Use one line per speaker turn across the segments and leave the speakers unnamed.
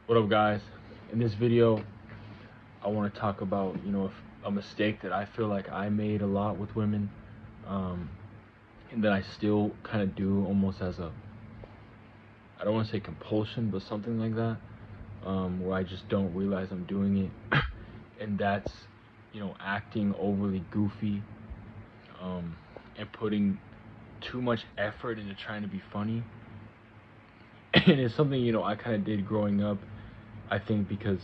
What up, guys? In this video, I want to talk about, a mistake that I feel like I made a lot with women, um, and that I still kind of do almost as a, I don't want to say compulsion, but something like that, where I just don't realize I'm doing it, and that's, acting overly goofy, um, and putting too much effort into trying to be funny. And it's something, I kind of did growing up, I think, because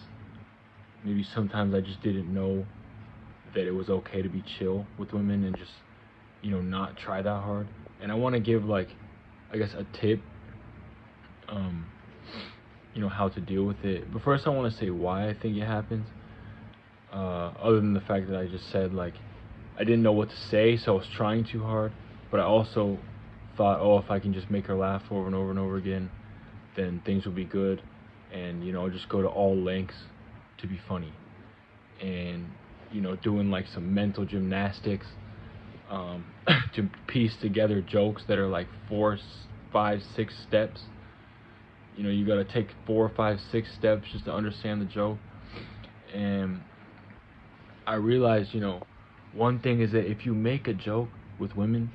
maybe sometimes I just didn't know that it was okay to be chill with women and just, not try that hard. And I want to give, like, I guess, a tip, um, how to deal with it. But first, I want to say why I think it happens. Other than the fact that I just said, like, I didn't know what to say, so I was trying too hard. But I also thought, oh, if I can just make her laugh over and over and over again, then things will be good. And, just go to all lengths to be funny. And, doing like some mental gymnastics, to piece together jokes that are like 4, 5, 6 steps. You gotta take 4, 5, 6 steps just to understand the joke. And I realized, one thing is that if you make a joke with women,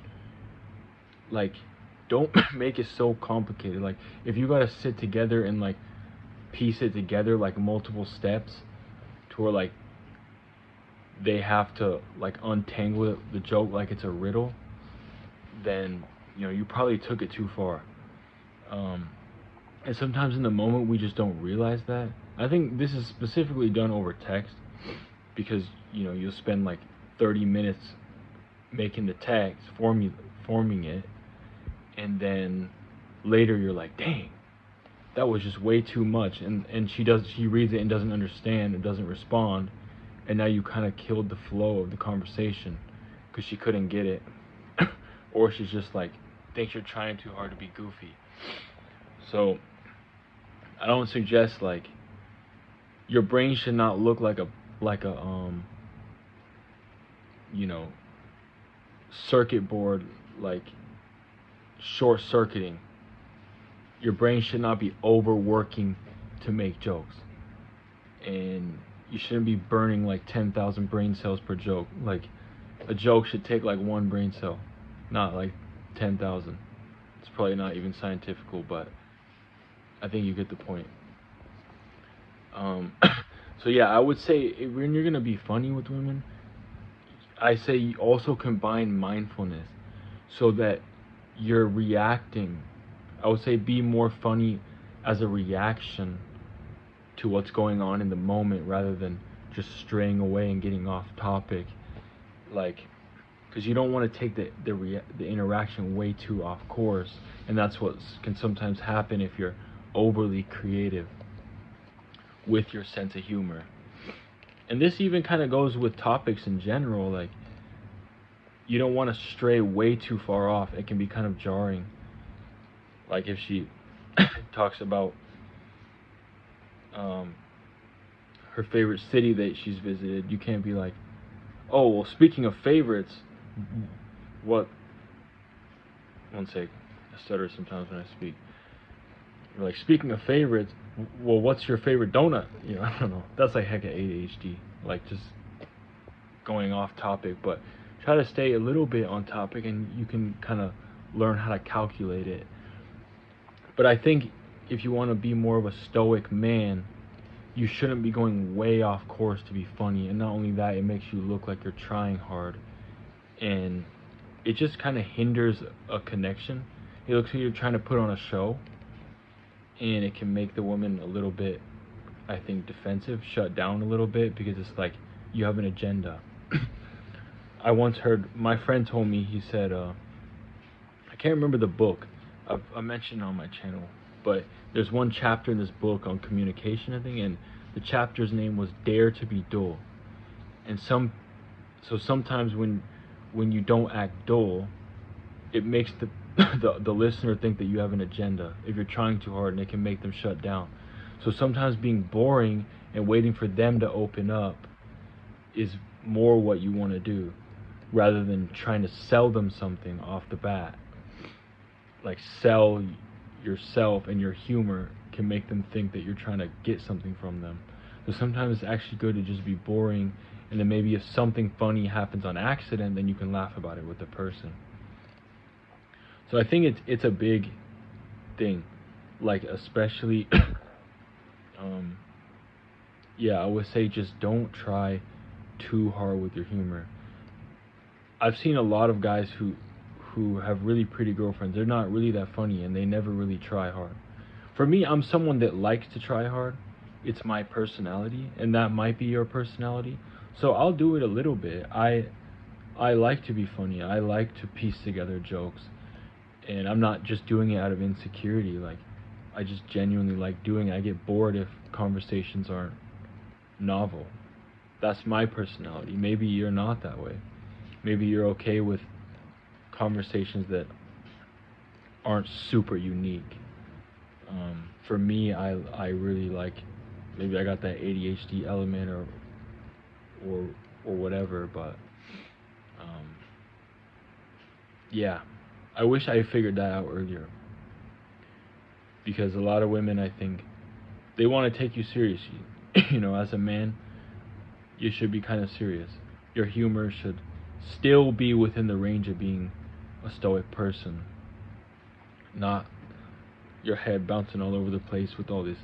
like, don't make it so complicated. Like, if you gotta sit together and like piece it together like multiple steps to where like they have to like untangle the joke like it's a riddle, then you probably took it too far. And sometimes in the moment we just don't realize that. I think this is specifically done over text because you'll spend like 30 minutes making the text, forming it, and then later you're like, dang, that was just way too much. And she reads it and doesn't understand and doesn't respond, and now you kind of killed the flow of the conversation because she couldn't get it. Or she's just like thinks you're trying too hard to be goofy. So I don't suggest, like, your brain should not look like a you know circuit board, like short circuiting. Your brain should not be overworking to make jokes, and you shouldn't be burning like 10,000 brain cells per joke. Like, a joke should take like one brain cell, not like 10,000. It's probably not even scientifical, but I think you get the point. Um, so yeah, I would say when you're gonna be funny with women, I say you also combine mindfulness, so that you're reacting. I would say be more funny as a reaction to what's going on in the moment rather than just straying away and getting off topic. Like, because you don't want to take the interaction way too off course, and that's what can sometimes happen if you're overly creative with your sense of humor. And this even kind of goes with topics in general. Like, you don't want to stray way too far off. It can be kind of jarring. Like, if she talks about um, her favorite city that she's visited, you can't be like, oh, well, speaking of favorites, what? One sec. I stutter sometimes when I speak. You're like, speaking of favorites, well, what's your favorite donut? I don't know. That's like heck of ADHD. Like, just going off topic, but try to stay a little bit on topic, and you can kind of learn how to calculate it. But I think if you want to be more of a stoic man, you shouldn't be going way off course to be funny. And not only that, it makes you look like you're trying hard, and it just kind of hinders a connection. It looks like you're trying to put on a show, and it can make the woman a little bit, I think, defensive, shut down a little bit, because it's like you have an agenda. I once heard, my friend told me, he said, I can't remember the book. I mentioned it on my channel, but there's one chapter in this book on communication, I think, and the chapter's name was Dare to be Dull. And so sometimes when you don't act dull, it makes the listener think that you have an agenda if you're trying too hard, and it can make them shut down. So sometimes being boring and waiting for them to open up is more what you want to do, rather than trying to sell them something off the bat. Like, sell yourself and your humor can make them think that you're trying to get something from them. So sometimes it's actually good to just be boring, and then maybe if something funny happens on accident, then you can laugh about it with the person. So I think it's a big thing, like especially yeah, I would say just don't try too hard with your humor. I've seen a lot of guys who have really pretty girlfriends. They're not really that funny and they never really try hard. For me, I'm someone that likes to try hard. It's my personality, and that might be your personality. So I'll do it a little bit. I like to be funny. I like to piece together jokes. And I'm not just doing it out of insecurity. Like, I just genuinely like doing it. I get bored if conversations aren't novel. That's my personality. Maybe you're not that way. Maybe you're okay with conversations that aren't super unique. For me, I really like, maybe I got that ADHD element or or whatever, but um, yeah, I wish I figured that out earlier, because a lot of women, I think, they want to take you seriously. You know, as a man, you should be kind of serious. Your humor should still be within the range of being a stoic person, not your head bouncing all over the place with all this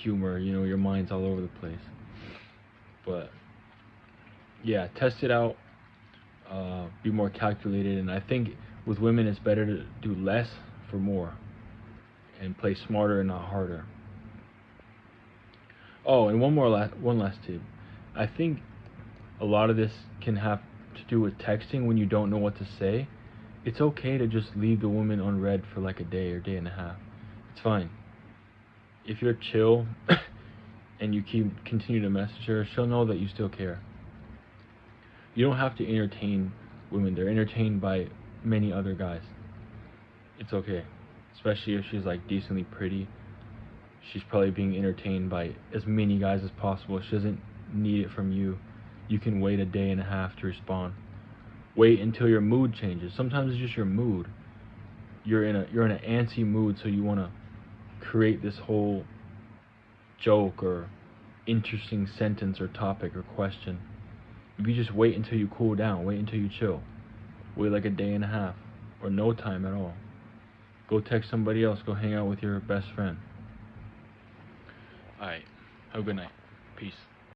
humor. You know, your mind's all over the place. But yeah, test it out. Be more calculated, and I think with women it's better to do less for more and play smarter and not harder. Oh, and one last tip. I think a lot of this can have to do with texting when you don't know what to say. It's okay to just leave the woman unread for like a day or day and a half. It's fine. If you're chill and you continue to message her, she'll know that you still care. You don't have to entertain women. They're entertained by many other guys. It's okay. Especially if she's like decently pretty. She's probably being entertained by as many guys as possible. She doesn't need it from you. You can wait a day and a half to respond. Wait until your mood changes. Sometimes it's just your mood. You're in an antsy mood, so you want to create this whole joke or interesting sentence or topic or question. If you just wait until you cool down, wait until you chill. Wait like a day and a half or no time at all. Go text somebody else. Go hang out with your best friend. Alright. Have a good night. Peace.